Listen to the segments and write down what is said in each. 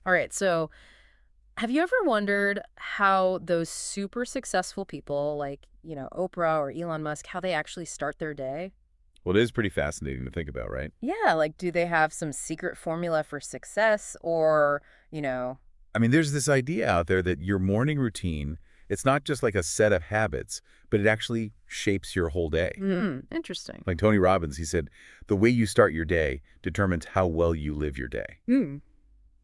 All right, so have you ever wondered how those super successful people like, Oprah or Elon Musk, how they actually start their day? Well, it is pretty fascinating to think about, right? Yeah, like do they have some secret formula for success or, you know, I mean, there's this idea out there that your morning routine, it's not just like a set of habits, but it actually shapes your whole day. interesting. Like Tony Robbins, he said, the way you start your day determines how well you live your day. Hmm,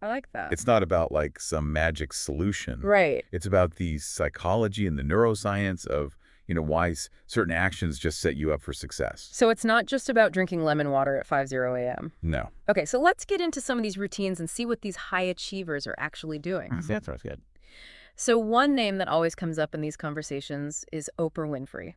I like that. It's not about like some magic solution. Right. It's about the psychology and the neuroscience of, why certain actions just set you up for success. So it's not just about drinking lemon water at 5:00 a.m. No. Okay, so let's get into some of these routines and see what these high achievers are actually doing. That sounds good. So one name that always comes up in these conversations is Oprah Winfrey,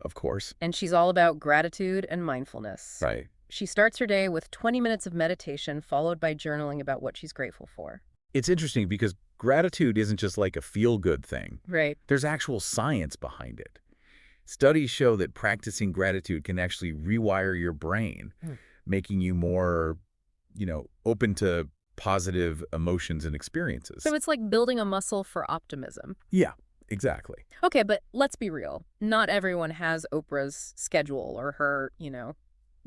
Of course. and she's all about gratitude and mindfulness. Right. She starts her day with 20 minutes of meditation followed by journaling about what she's grateful for. It's interesting because gratitude isn't just like a feel-good thing. Right. There's actual science behind it. Studies show that practicing gratitude can actually rewire your brain, Hmm. making you more, open to positive emotions and experiences. So it's like building a muscle for optimism. Yeah, exactly. Okay, but let's be real. Not everyone has Oprah's schedule or her,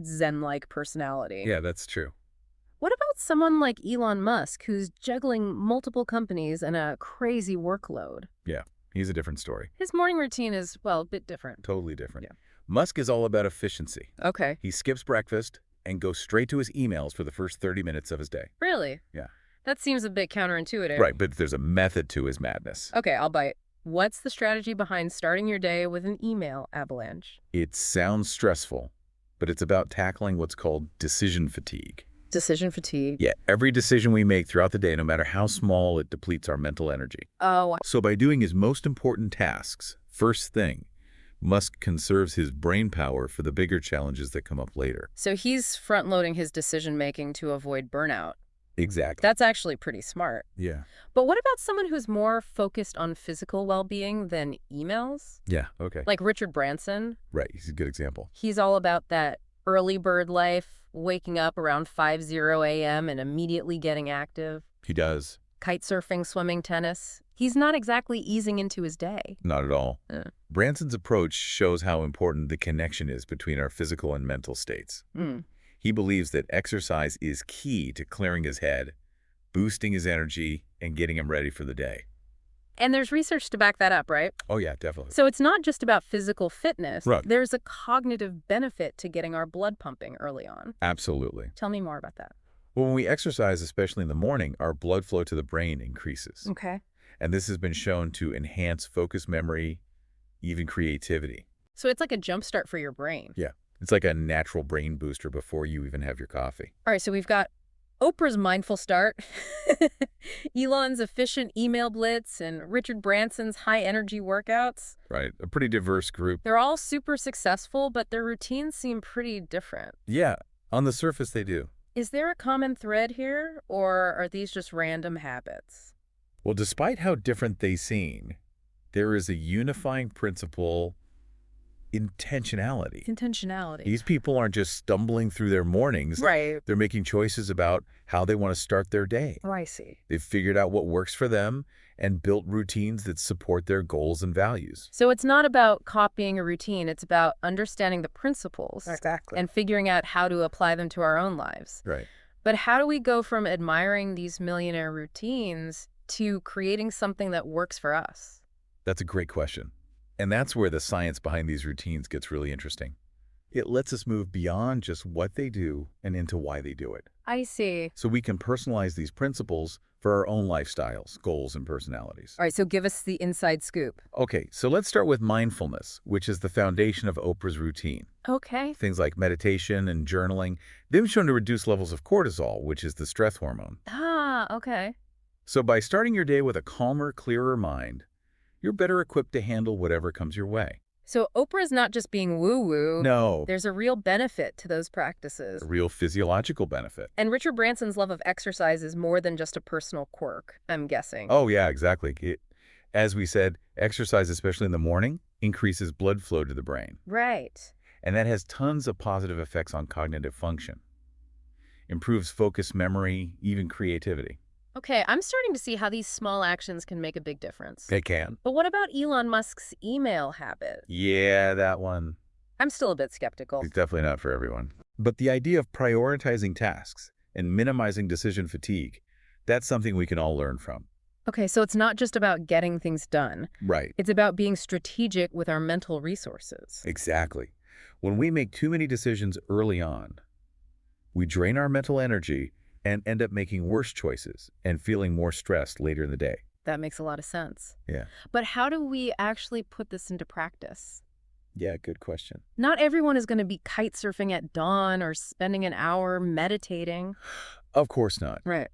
Zen-like personality. Yeah, that's true. What about someone like Elon Musk, who's juggling multiple companies and a crazy workload? Yeah, he's a different story. His morning routine is, well, a bit different. Totally different. Yeah. Musk is all about efficiency. Okay. He skips breakfast and goes straight to his emails for the first 30 minutes of his day. Really? Yeah. That seems a bit counterintuitive. Right, but there's a method to his madness. Okay, I'll bite. What's the strategy behind starting your day with an email avalanche? It sounds stressful, but it's about tackling what's called decision fatigue. Decision fatigue. Yeah, every decision we make throughout the day, no matter how small, it depletes our mental energy. Oh, So by doing his most important tasks, first thing, Musk conserves his brain power for the bigger challenges that come up later. so he's front-loading his decision-making to avoid burnout. Exactly. That's actually pretty smart. Yeah. But what about someone who's more focused on physical well-being than emails? Yeah, okay. Like Richard Branson? Right, he's a good example. He's all about that early bird life, waking up around 5:00 a.m. and immediately getting active. He does. Kite surfing, swimming, tennis. He's not exactly easing into his day. Not at all. Uh. Branson's approach shows how important the connection is between our physical and mental states. Mm. He believes that exercise is key to clearing his head, boosting his energy, and getting him ready for the day. And there's research to back that up, right? Oh, yeah, definitely. So it's not just about physical fitness. Right. There's a cognitive benefit to getting our blood pumping early on. Absolutely. Tell me more about that. Well, when we exercise, especially in the morning, our blood flow to the brain increases. Okay. And this has been shown to enhance focus, memory, even creativity. So it's like a jump start for your brain. Yeah. It's like a natural brain booster before you even have your coffee. All right, so we've got Oprah's mindful start, Elon's efficient email blitz, and Richard Branson's high-energy workouts. Right. A pretty diverse group. They're all super successful, but their routines seem pretty different. Yeah. On the surface, they do. Is there a common thread here, or are these just random habits? Well, despite how different they seem, there is a unifying principle: intentionality. Intentionality. These people aren't just stumbling through their mornings. Right. They're making choices about how they want to start their day. Oh, I see. They've figured out what works for them and built routines that support their goals and values. So it's not about copying a routine. It's about understanding the principles Exactly. and figuring out how to apply them to our own lives. Right. But how do we go from admiring these millionaire routines to creating something that works for us? That's a great question. And that's where the science behind these routines gets really interesting. It lets us move beyond just what they do and into why they do it. I see. So we can personalize these principles for our own lifestyles, goals, and personalities. All right, so give us the inside scoop. Okay, so let's start with mindfulness, which is the foundation of Oprah's routine. Okay. Things like meditation and journaling, they've been shown to reduce levels of cortisol, which is the stress hormone. Ah, okay. So by starting your day with a calmer, clearer mind, you're better equipped to handle whatever comes your way. So Oprah's not just being woo-woo. No, There's a real benefit to those practices. a real physiological benefit. And Richard Branson's love of exercise is more than just a personal quirk, I'm guessing. Oh, yeah, exactly. As we said, exercise, especially in the morning, increases blood flow to the brain. Right. And that has tons of positive effects on cognitive function. Improves focus, memory, even creativity. Okay, I'm starting to see how these small actions can make a big difference. It can. But what about Elon Musk's email habit? Yeah, that one I'm still a bit skeptical. is definitely not for everyone. But the idea of prioritizing tasks and minimizing decision fatigue, that's something we can all learn from. Okay, so it's not just about getting things done. Right. It's about being strategic with our mental resources. Exactly. When we make too many decisions early on, we drain our mental energy and end up making worse choices and feeling more stressed later in the day. That makes a lot of sense. Yeah. But how do we actually put this into practice? Yeah, good question. Not everyone is going to be kite surfing at dawn or spending an hour meditating. Of course not. Right.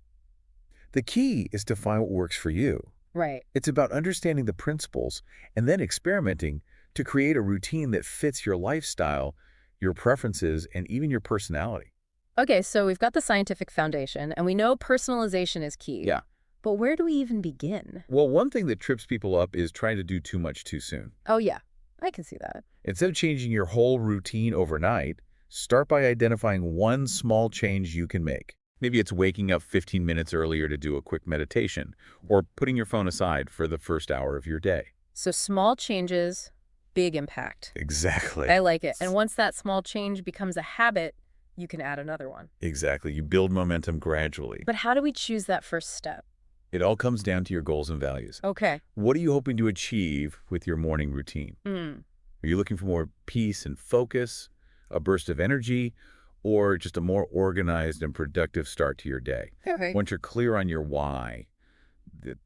The key is to find what works for you. Right. It's about understanding the principles and then experimenting to create a routine that fits your lifestyle, your preferences, and even your personality. Okay, so we've got the scientific foundation, and we know personalization is key. Yeah. But where do we even begin? Well, one thing that trips people up is trying to do too much too soon. Oh, yeah, I can see that. Instead of changing your whole routine overnight, start by identifying one small change you can make. Maybe it's waking up 15 minutes earlier to do a quick meditation, or putting your phone aside for the first hour of your day. So small changes, big impact. Exactly. I like it. And once that small change becomes a habit, you can add another one. Exactly. You build momentum gradually. But how do we choose that first step? It all comes down to your goals and values. Okay. What are you hoping to achieve with your morning routine? Mm. Are you looking for more peace and focus, a burst of energy, or just a more organized and productive start to your day? Okay. Once you're clear on your why,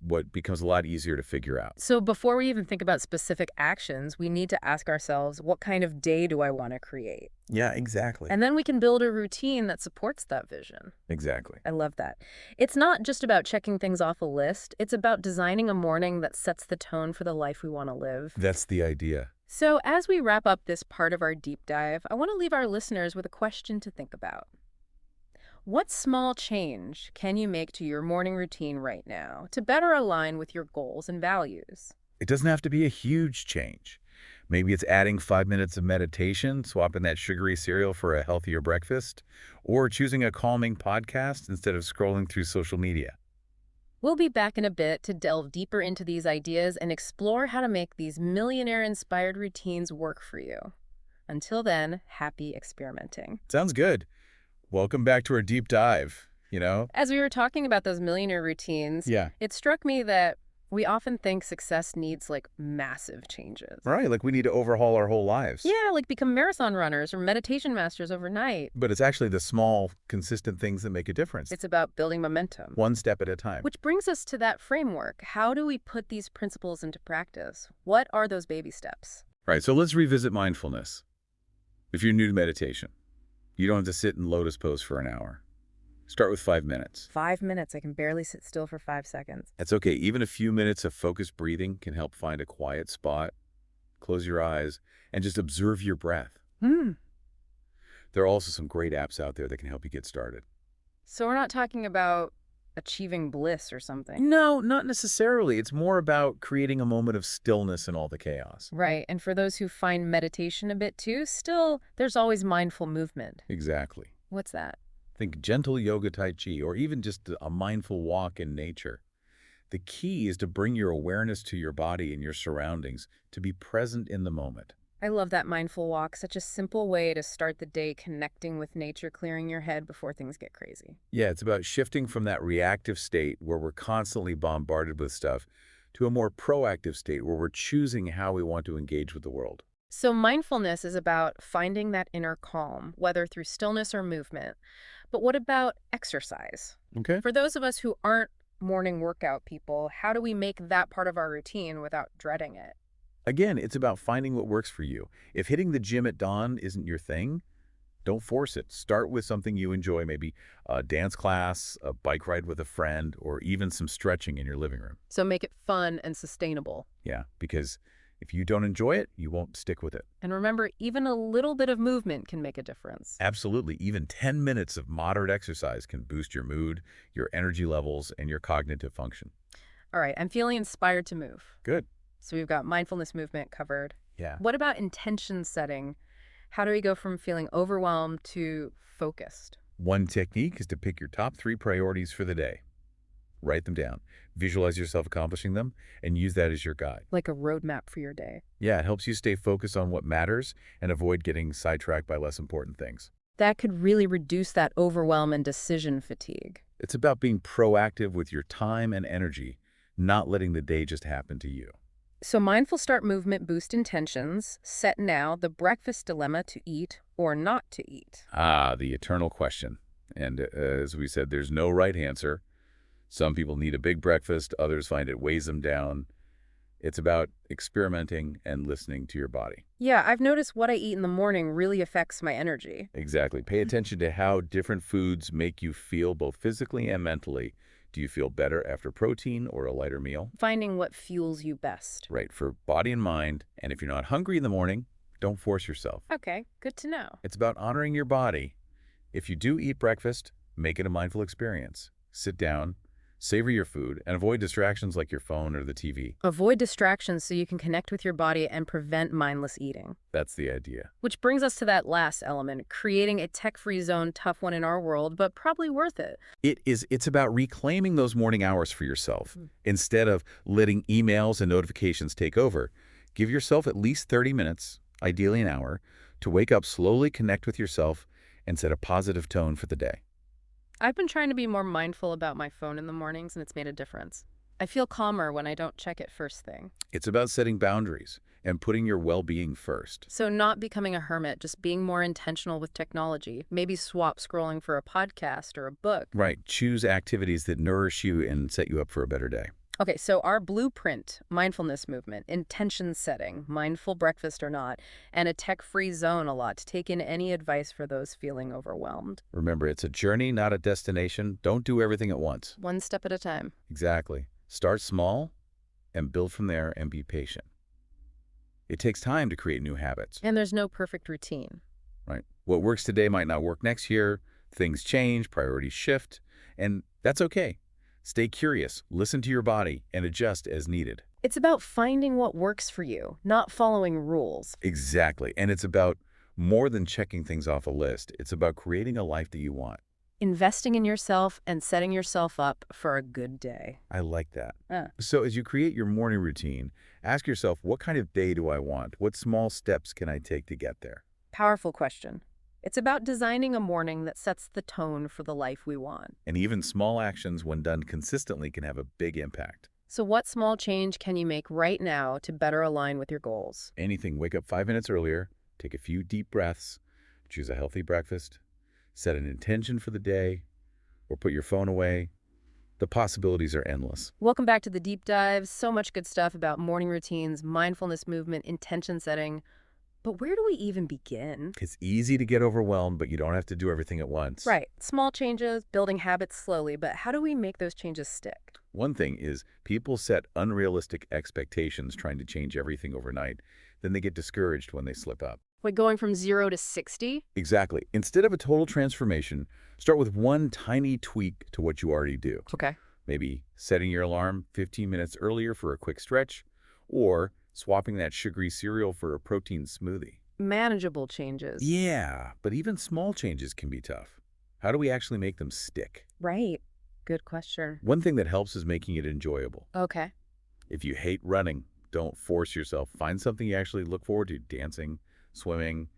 what becomes a lot easier to figure out. So before we even think about specific actions, we need to ask ourselves, what kind of day do I want to create? Yeah, exactly. And then we can build a routine that supports that vision. Exactly. I love that. It's not just about checking things off a list. It's about designing a morning that sets the tone for the life we want to live. That's the idea. So as we wrap up this part of our deep dive, I want to leave our listeners with a question to think about. What small change can you make to your morning routine right now to better align with your goals and values? It doesn't have to be a huge change. Maybe it's adding 5 minutes of meditation, swapping that sugary cereal for a healthier breakfast, or choosing a calming podcast instead of scrolling through social media. We'll be back in a bit to delve deeper into these ideas and explore how to make these millionaire-inspired routines work for you. Until then, happy experimenting. Sounds good. Welcome back to our deep dive, As we were talking about those millionaire routines, Yeah. it struck me that we often think success needs like massive changes. Right, like we need to overhaul our whole lives. Yeah, like become marathon runners or meditation masters overnight. But it's actually the small, consistent things that make a difference. It's about building momentum. One step at a time. Which brings us to that framework. How do we put these principles into practice? What are those baby steps? Right, so let's revisit mindfulness. If you're new to meditation, you don't have to sit in lotus pose for an hour. Start with 5 minutes. 5 minutes. I can barely sit still for 5 seconds. That's okay. Even a few minutes of focused breathing can help find a quiet spot, close your eyes, and just observe your breath. Hmm. There are also some great apps out there that can help you get started. So we're not talking about achieving bliss or something. No, not necessarily. It's more about creating a moment of stillness in all the chaos. Right. And for those who find meditation a bit too, still, there's always mindful movement. Exactly. What's that? Think gentle yoga tai chi, or even just a mindful walk in nature. The key is to bring your awareness to your body and your surroundings, to be present in the moment. I love that mindful walk. Such a simple way to start the day connecting with nature, clearing your head before things get crazy. Yeah, it's about shifting from that reactive state where we're constantly bombarded with stuff to a more proactive state where we're choosing how we want to engage with the world. So mindfulness is about finding that inner calm, whether through stillness or movement. But what about exercise? Okay. For those of us who aren't morning workout people, how do we make that part of our routine without dreading it? Again, it's about finding what works for you. If hitting the gym at dawn isn't your thing, don't force it. Start with something you enjoy, maybe a dance class, a bike ride with a friend, or even some stretching in your living room. So make it fun and sustainable. Yeah, because if you don't enjoy it, you won't stick with it. And remember, even a little bit of movement can make a difference. Absolutely. Even 10 minutes of moderate exercise can boost your mood, your energy levels, and your cognitive function. All right, I'm feeling inspired to move. Good. So we've got mindfulness movement covered. Yeah. What about intention setting? How do we go from feeling overwhelmed to focused? One technique is to pick your top 3 priorities for the day. Write them down. Visualize yourself accomplishing them and use that as your guide. Like a roadmap for your day. Yeah, it helps you stay focused on what matters and avoid getting sidetracked by less important things. That could really reduce that overwhelm and decision fatigue. It's about being proactive with your time and energy, not letting the day just happen to you. So mindful start movement boost intentions, set now the breakfast dilemma to eat or not to eat. Ah, the eternal question. And as we said, there's no right answer. Some people need a big breakfast, others find it weighs them down. It's about experimenting and listening to your body. Yeah, I've noticed what I eat in the morning really affects my energy. Exactly. Pay attention to how different foods make you feel both physically and mentally. Do you feel better after protein or a lighter meal? Finding what fuels you best. Right, for body and mind. And if you're not hungry in the morning, don't force yourself. Okay, good to know. It's about honoring your body. If you do eat breakfast, make it a mindful experience. Sit down, savor your food, and avoid distractions like your phone or the TV. Avoid distractions so you can connect with your body and prevent mindless eating. That's the idea. Which brings us to that last element, creating a tech-free zone, tough one in our world, but probably worth it. It's about reclaiming those morning hours for yourself. Instead of letting emails and notifications take over, give yourself at least 30 minutes, ideally an hour, to wake up slowly, connect with yourself, and set a positive tone for the day. I've been trying to be more mindful about my phone in the mornings, and it's made a difference. I feel calmer when I don't check it first thing. It's about setting boundaries and putting your well-being first. So not becoming a hermit, just being more intentional with technology. Maybe swap scrolling for a podcast or a book. Right. Choose activities that nourish you and set you up for a better day. Okay, so our blueprint, mindfulness movement, intention setting, mindful breakfast or not, and a tech-free zone a lot to take in any advice for those feeling overwhelmed. Remember, it's a journey, not a destination. Don't do everything at once. One step at a time. Exactly. Start small and build from there and be patient. It takes time to create new habits. And there's no perfect routine. Right? What works today might not work next year. Things change, priorities shift, and that's okay. Stay curious, listen to your body, and adjust as needed. It's about finding what works for you, not following rules. Exactly. And it's about more than checking things off a list. It's about creating a life that you want. Investing in yourself and setting yourself up for a good day. I like that. Uh. So as you create your morning routine, ask yourself, what kind of day do I want? What small steps can I take to get there? Powerful question. It's about designing a morning that sets the tone for the life we want. And even small actions, when done consistently, can have a big impact. So what small change can you make right now to better align with your goals? Anything. Wake up 5 minutes earlier, take a few deep breaths, choose a healthy breakfast, set an intention for the day, or put your phone away. The possibilities are endless. Welcome back to the Deep Dive. So much good stuff about morning routines, mindfulness movement, intention setting. But where do we even begin? It's easy to get overwhelmed, but you don't have to do everything at once. Right. Small changes, building habits slowly, but how do we make those changes stick? One thing is people set unrealistic expectations trying to change everything overnight. Then they get discouraged when they slip up. Like going from 0 to 60? Exactly. Instead of a total transformation, start with one tiny tweak to what you already do. Okay. Maybe setting your alarm 15 minutes earlier for a quick stretch, or swapping that sugary cereal for a protein smoothie. Manageable changes. Yeah, but even small changes can be tough. How do we actually make them stick? Right. Good question. One thing that helps is making it enjoyable. Okay. If you hate running, don't force yourself. Find something you actually look forward to, dancing, swimming,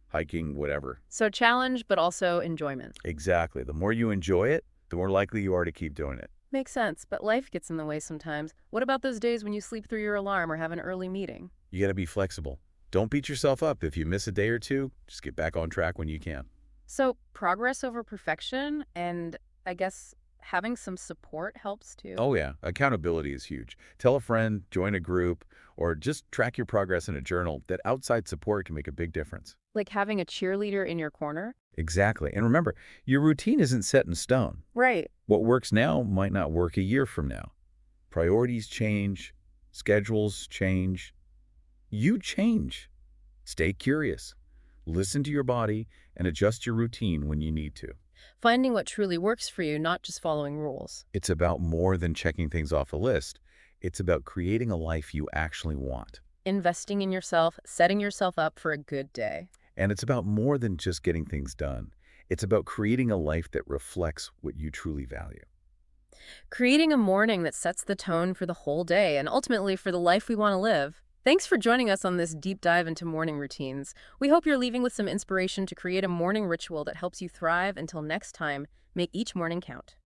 hiking, whatever. So challenge, but also enjoyment. Exactly. The more you enjoy it, the more likely you are to keep doing it. Makes sense, but life gets in the way sometimes. What about those days when you sleep through your alarm or have an early meeting? You got to be flexible. Don't beat yourself up. If you miss a day or two, just get back on track when you can. So progress over perfection, and I guess having some support helps too. Oh yeah, accountability is huge. Tell a friend, join a group, or just track your progress in a journal. That outside support can make a big difference. Like having a cheerleader in your corner? Exactly. And remember, your routine isn't set in stone. Right. What works now might not work a year from now. Priorities change, schedules change. You change. Stay curious. Listen to your body and adjust your routine when you need to. Finding what truly works for you, not just following rules. It's about more than checking things off a list. It's about creating a life you actually want. Investing in yourself, setting yourself up for a good day. And it's about more than just getting things done. It's about creating a life that reflects what you truly value. creating a morning that sets the tone for the whole day and ultimately for the life we want to live. Thanks for joining us on this deep dive into morning routines. We hope you're leaving with some inspiration to create a morning ritual that helps you thrive. Until next time, make each morning count.